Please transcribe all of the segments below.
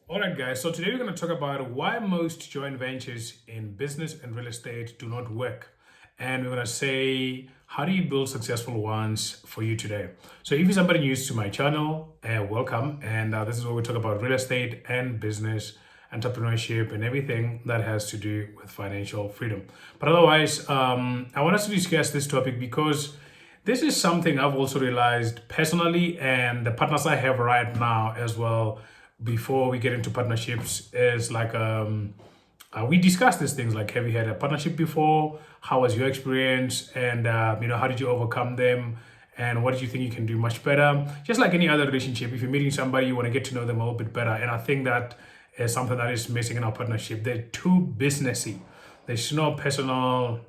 All right, guys. So today we're going to talk about why most joint ventures in business and real estate do not work. And we're going to say, how do you build successful ones for you today? So if you're somebody new to my channel, welcome. And this is where we talk about real estate and business, entrepreneurship, and everything that has to do with financial freedom. But otherwise, I want us to discuss this topic because this is something I've also realized personally, and the partners I have right now as well. Before we get into partnerships, is like we discuss these things like, have you had a partnership before? How was your experience? And how did you overcome them? And what did you think you can do much better? Just like any other relationship, if you're meeting somebody, you want to get to know them a little bit better. And I think that is something that is missing in our partnership. They're too businessy. There's no personal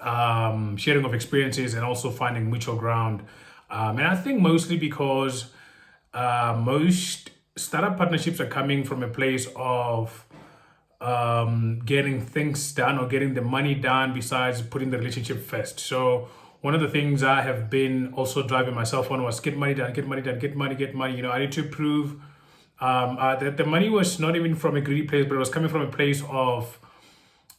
sharing of experiences and also finding mutual ground. And I think mostly because most startup partnerships are coming from a place of getting things done or getting the money done besides putting the relationship first. So one of the things I have been also driving myself on was get money done, get money done, get money, get money. I need to prove that the money was not even from a greedy place, but it was coming from a place of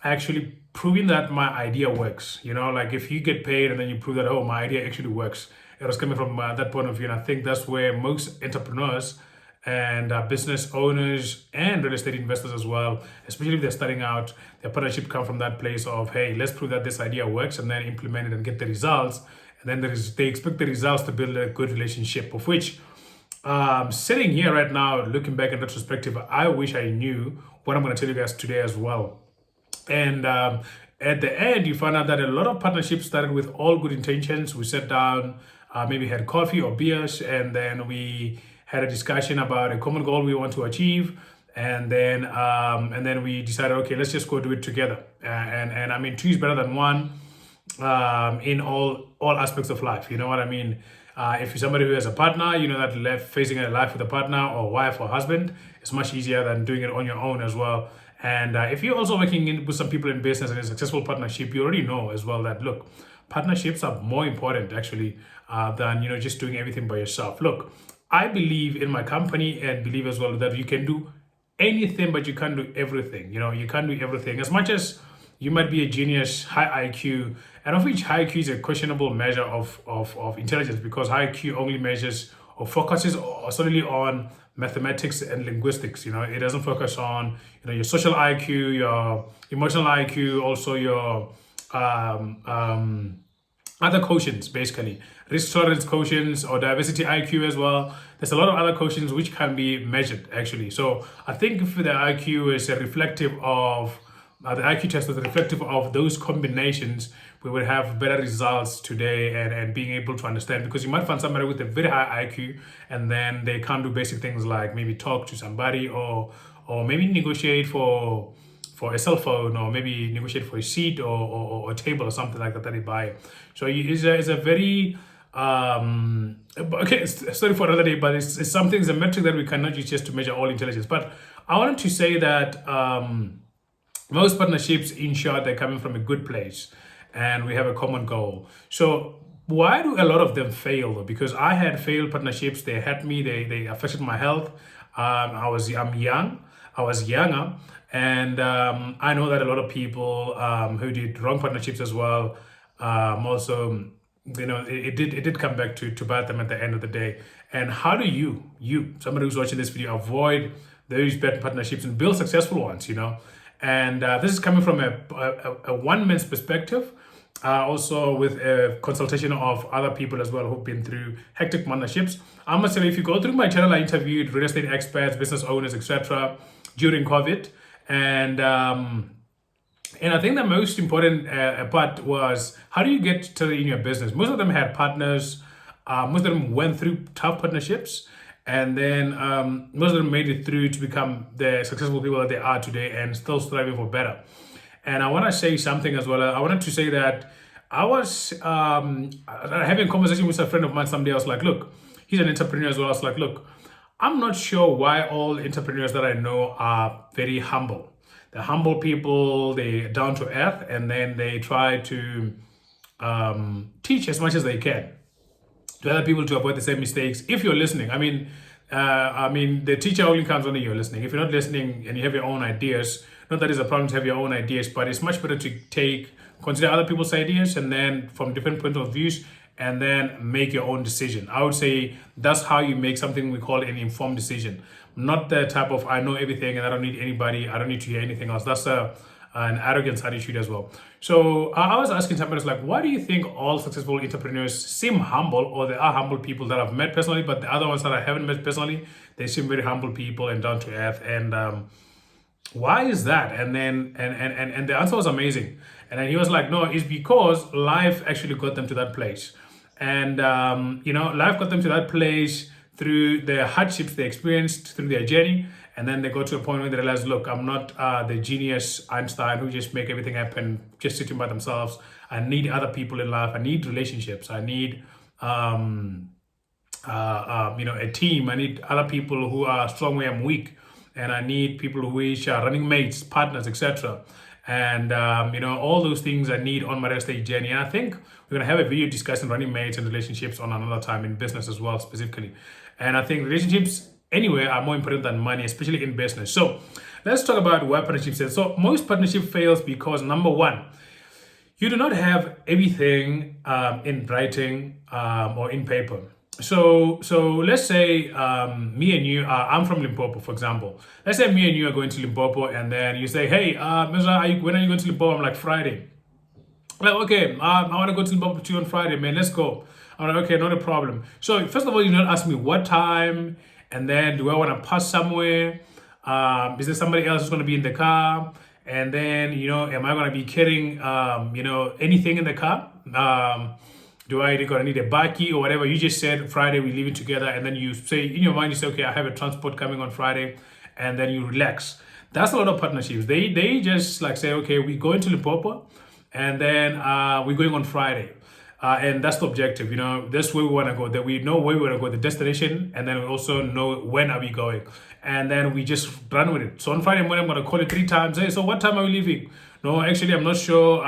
actually proving that my idea works. Like if you get paid and then you prove that, oh, my idea actually works. It was coming from that point of view. And I think that's where most entrepreneurs and business owners and real estate investors as well, especially if they're starting out, their partnership come from that place of, hey, let's prove that this idea works and then implement it and get the results. And then they expect the results to build a good relationship, of which sitting here right now, looking back in retrospective, I wish I knew what I'm going to tell you guys today as well. And at the end, you find out that a lot of partnerships started with all good intentions. We sat down, maybe had coffee or beers, and then we had a discussion about a common goal we want to achieve. And then we decided, okay, let's just go do it together. And I mean, two is better than one in all aspects of life. You know what I mean? If you're somebody who has a partner, you know that facing a life with a partner or wife or husband is much easier than doing it on your own as well. And if you're also working with some people in business and a successful partnership, you already know as well that, look, partnerships are more important actually than just doing everything by yourself. Look, I believe in my company and believe as well that you can do anything, but you can't do everything. You can't do everything. As much as you might be a genius, high IQ, and of which high IQ is a questionable measure of intelligence, because high IQ only measures or focuses solely on mathematics and linguistics. It doesn't focus on your social IQ, your emotional IQ, also your other quotients, basically risk tolerance quotients or diversity IQ as well. There's a lot of other quotients which can be measured actually. So I think if the IQ is a reflective of the IQ test was reflective of those combinations, we would have better results today and being able to understand, because you might find somebody with a very high IQ and then they can't do basic things like maybe talk to somebody or maybe negotiate for a cell phone, or maybe negotiate for a seat or a table or something like that they buy. So it's a very okay, sorry for another day, but it's something, it's a metric that we cannot use just to measure all intelligence. But I wanted to say that most partnerships, in short, they're coming from a good place and we have a common goal. So why do a lot of them fail though? Because I had failed partnerships. They hurt me, they affected my health. I'm young, I was younger, and I know that a lot of people who did wrong partnerships as well, also, it did come back to bite them at the end of the day. And how do you, somebody who's watching this video, avoid those bad partnerships and build successful ones? And this is coming from a one man's perspective, also with a consultation of other people as well who've been through hectic partnerships. I must say, if you go through my channel, I interviewed real estate experts, business owners, etc. during COVID, and I think the most important part was, how do you get to in your business? Most of them had partners. Most of them went through tough partnerships, and then most of them made it through to become the successful people that they are today and still striving for better. And I want to say something as well. I wanted to say that I was having a conversation with a friend of mine someday. I was like, look, he's an entrepreneur as well. I was like, look, I'm not sure why all entrepreneurs that I know are very humble. They're humble people, they're down to earth, and then they try to teach as much as they can to other people to avoid the same mistakes. If you're listening, I mean, I mean, the teacher only comes when you're listening. If you're not listening and you have your own ideas, not that it's a problem to have your own ideas, but it's much better to consider other people's ideas and then from different point of views and then make your own decision. I would say that's how you make something we call an informed decision. Not the type of I know everything and I don't need anybody, I don't need to hear anything else. That's an arrogance attitude as well. So I was asking somebody like, why do you think all successful entrepreneurs seem humble, or they are humble people that I've met personally, but the other ones that I haven't met personally, they seem very humble people and down to earth. And why is that? And then and the answer was amazing. And then he was like, no, it's because life actually got them to that place. And life got them to that place through the hardships they experienced through their journey. And then they got to a point where they realized, look, I'm not the genius Einstein who just make everything happen just sitting by themselves. I need other people in life. I need relationships. I need a team. I need other people who are strong where I'm weak, and I need people who are running mates, partners, etc. And all those things I need on my real estate journey. And I think we're gonna have a video discussing running mates and relationships on another time, in business as well specifically. And I think relationships anywhere are more important than money, especially in business. So let's talk about why partnerships fail. So most partnership fails because number one, you do not have everything in writing or in paper. So let's say me and you, I'm from Limpopo, for example. Let's say me and you are going to Limpopo, and then you say, hey, Mirza, when are you going to Limpopo? I'm like, Friday. I'm like, okay, I want to go to Limpopo to you on Friday, man, let's go. I'm like, okay, not a problem. So first of all, you don't ask me what time, and then do I want to pass somewhere? Is there somebody else who's going to be in the car? And then, am I going to be carrying, anything in the car? Do I gonna need a baki or whatever? You just said Friday we're leaving together, and then you say in your mind, you say, okay, I have a transport coming on Friday, and then you relax. That's a lot of partnerships. They just like say, okay, we're going to Limpopo, and then we're going on Friday. And that's the objective, that's where we want to go, that we know where we want to go, the destination, and then we also know when are we going, and then we just run with it. So on Friday morning, I'm going to call it 3 times. Hey, so what time are we leaving? No, actually, I'm not sure.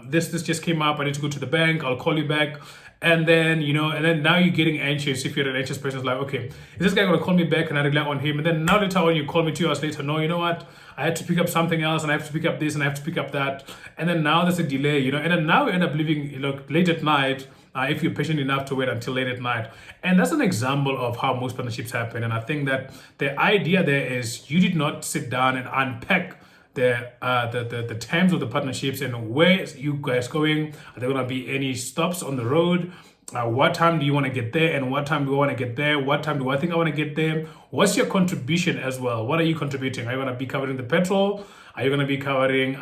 This just came up. I need to go to the bank. I'll call you back. And then, and then now you're getting anxious. If you're an anxious person, it's like, okay, is this guy going to call me back and I rely on him? And then now later on, you call me 2 hours later. No, you know what? I had to pick up something else, and I have to pick up this, and I have to pick up that. And then now there's a delay, and then now you end up leaving, late at night, if you're patient enough to wait until late at night. And that's an example of how most partnerships happen. And I think that the idea there is you did not sit down and unpack the terms of the partnerships and where you guys going. Are there going to be any stops on the road? What time do you want to get there, and what time do I want to get there? What time do I think I want to get there? What's your contribution as well? What are you contributing? Are you going to be covering the petrol? Are you going to be covering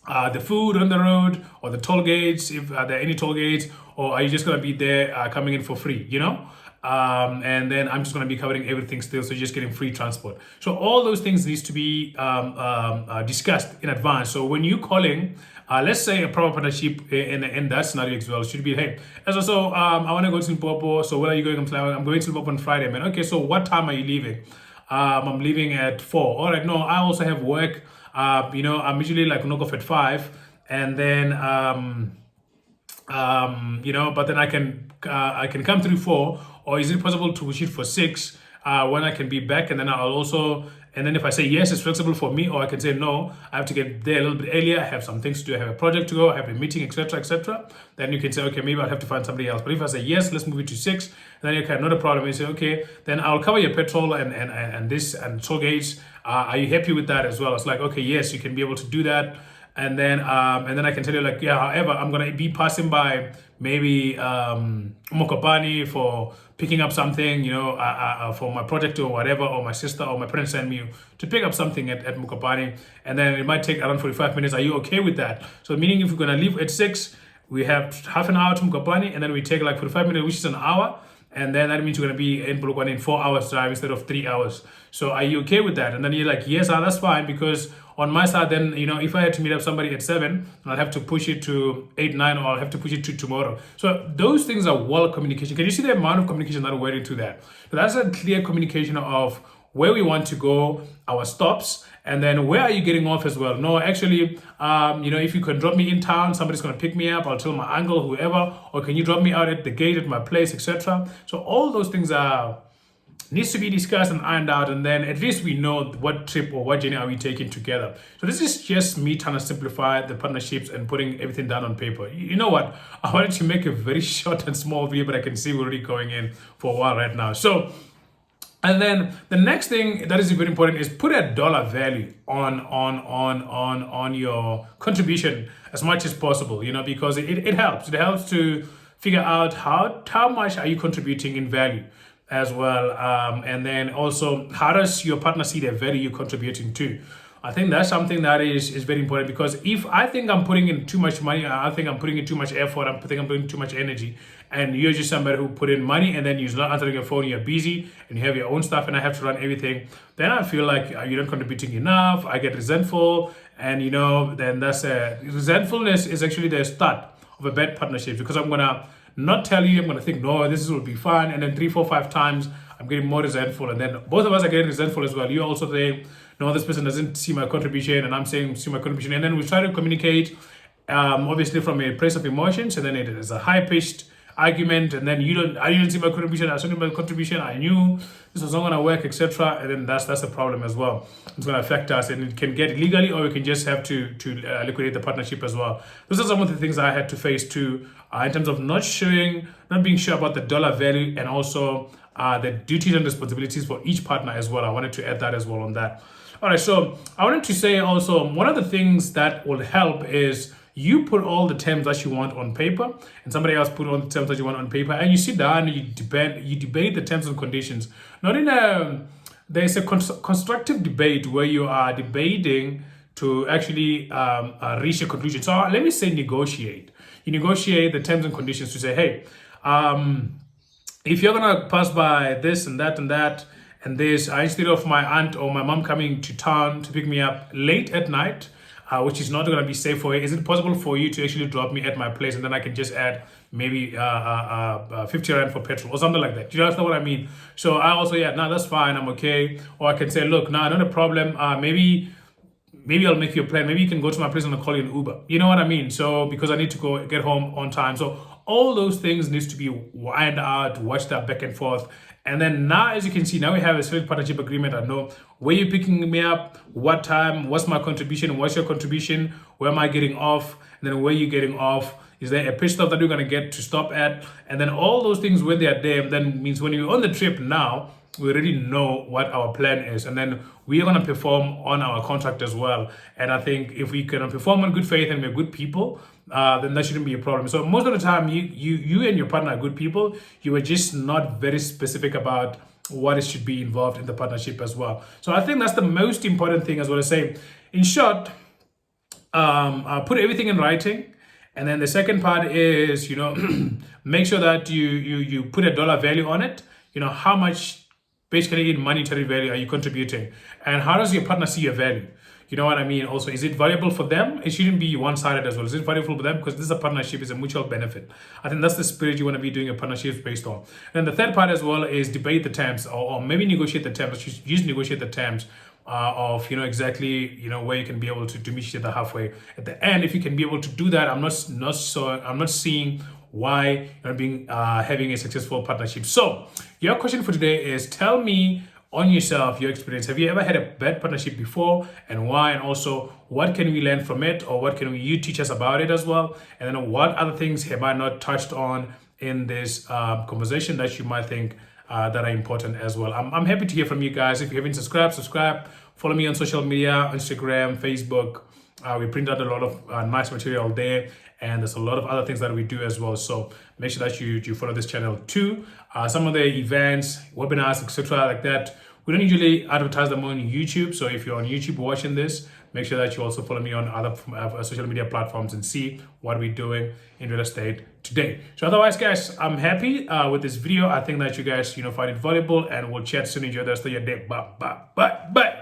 the food on the road, or the toll gates, if there are any toll gates, or are you just going to be there coming in for free, and then I'm just going to be covering everything still, so you're just getting free transport. So all those things needs to be discussed in advance. So when you're calling, let's say a proper partnership in that scenario as well should be, hey, I want to go to Limpopo, so where are you going? I'm going to Limpopo on Friday, man. Okay, so what time are you leaving? I'm leaving at 4. All right, no, I also have work. I'm usually like knock off at 5, and then but then I can come through 4, or is it possible to push it for 6 when I can be back? And then I'll also, and then if I say yes, it's flexible for me, or I can say no, I have to get there a little bit earlier, I have some things to do, I have a project to go, I have a meeting, etc., etc. Then you can say, okay, maybe I'll have to find somebody else. But if I say yes, let's move it to 6, then you can, not a problem. You say, okay, then I'll cover your petrol and this and toll gates. Are you happy with that as well? It's like, okay, yes, you can be able to do that. And then I can tell you, like, yeah, however, I'm gonna be passing by maybe Mokopani for picking up something, for my project or whatever, or my sister or my parents send me to pick up something at Mokopani, and then it might take around 45 minutes. Are you okay with that? So meaning if we're gonna leave at 6, we have half an hour to Mokopani, and then we take like 45 minutes, which is an hour. And then that means you're going to be in Polokwane in 4 hours drive instead of 3 hours. So are you okay with that? And then you're like, yes, that's fine, because on my side, then, if I had to meet up somebody at 7, I'll have to push it to 8, 9, or I'll have to push it to tomorrow. So those things are well communication. Can you see the amount of communication that went into that? So that's a clear communication of where we want to go, our stops, and then where are you getting off as well? No, actually, if you can drop me in town, somebody's going to pick me up, I'll tell my uncle, whoever, or can you drop me out at the gate at my place, etc. So all those things are needs to be discussed and ironed out, and then at least we know what trip or what journey are we taking together. So this is just me trying to simplify the partnerships and putting everything down on paper. You know what? I wanted to make a very short and small video, but I can see we're already going in for a while right now. So, and then the next thing that is very important is put a dollar value on your contribution as much as possible, you know, because it helps. It helps to figure out how much are you contributing in value as well. And then also, how does your partner see the value you're contributing to? I think that's something that is very important, because if I think I'm putting in too much money, I think I'm putting in too much effort, I think I'm putting too much energy, and you're just somebody who put in money and then you're not answering your phone, you're busy and you have your own stuff and I have to run everything, then I feel like you're not contributing enough. I get resentful, and you know, then that's resentfulness is actually the start of a bad partnership, because I'm gonna not tell you, I'm gonna think, no, this will be fine, and then 3, 4, 5 times I'm getting more resentful, and then both of us are getting resentful as well. You also say, no, this person doesn't see my contribution, and I'm saying see my contribution, and then we try to communicate obviously from a place of emotions, and then it is a high-pitched argument, and then I didn't see my contribution, I saw my contribution, I knew this was not going to work, etc. And then that's a problem as well. It's going to affect us, and it can get legally, or we can just have to liquidate the partnership as well. Those are some of the things I had to face too, in terms of not being sure about the dollar value, and also the duties and responsibilities for each partner as well. I wanted to add that as well on that. All right, so I wanted to say also, one of the things that will help is you put all the terms that you want on paper, and somebody else put all the terms that you want on paper, and you sit down and you debate the terms and conditions. Not in there's a constructive debate where you are debating to actually reach a conclusion. So let me say negotiate. You negotiate the terms and conditions to say, hey, if you're gonna pass by this and that and that and this, instead of my aunt or my mom coming to town to pick me up late at night, which is not going to be safe for you, is it possible for you to actually drop me at my place, and then I can just add maybe 50 rand for petrol or something like that? Do you understand what I mean? So I also, no, that's fine, I'm okay. Or I can say, look, no, not a problem. Maybe I'll make you a plan. Maybe you can go to my place and I'll call you an Uber. You know what I mean? So because I need to go get home on time. So all those things needs to be wired out, watched up back and forth. And then now, as you can see, now we have a solid partnership agreement. I know where you're picking me up, what time, what's my contribution, what's your contribution, where am I getting off, and then where you're getting off. Is there a pitch stop that you're going to get to stop at? And then all those things, when they're there, then means when you're on the trip now, we already know what our plan is, and then we are going to perform on our contract as well. And I think if we can perform on good faith and we're good people, then that shouldn't be a problem. So most of the time, you and your partner are good people. You are just not very specific about what it should be involved in the partnership as well. So I think that's the most important thing as well. I say, in short, put everything in writing. And then the second part is, you know, make sure that you put a dollar value on it. You know, how much basically in monetary value are you contributing, and how does your partner see your value? You know what I mean? Also, is it valuable for them? It shouldn't be one-sided as well. Is it valuable for them? Because this is a partnership, is a mutual benefit. I think that's the spirit you want to be doing a partnership based on. And the third part as well is debate the terms, or maybe negotiate the terms. Just negotiate the terms of, you know, exactly, you know, where you can be able to meet each other halfway. At the end, if you can be able to do that, I'm not seeing why you're being having a successful partnership. So your question for today is, tell me on yourself, your experience. Have you ever had a bad partnership before, and why? And also, what can we learn from it, or what can you teach us about it as well? And then what other things have I not touched on in this conversation that you might think that are important as well? I'm happy to hear from you guys. If you haven't subscribed, subscribe. Follow me on social media, Instagram, Facebook. We print out a lot of nice material there, and there's a lot of other things that we do as well. So make sure that you follow this channel too. Some of the events, webinars, etc. like that, we don't usually advertise them on YouTube. So if you're on YouTube watching this, make sure that you also follow me on other social media platforms and see what we're doing in real estate today. So otherwise, guys, I'm happy with this video. I think that you guys, you know, find it valuable, and we'll chat soon. Enjoy the rest of your day. Bye.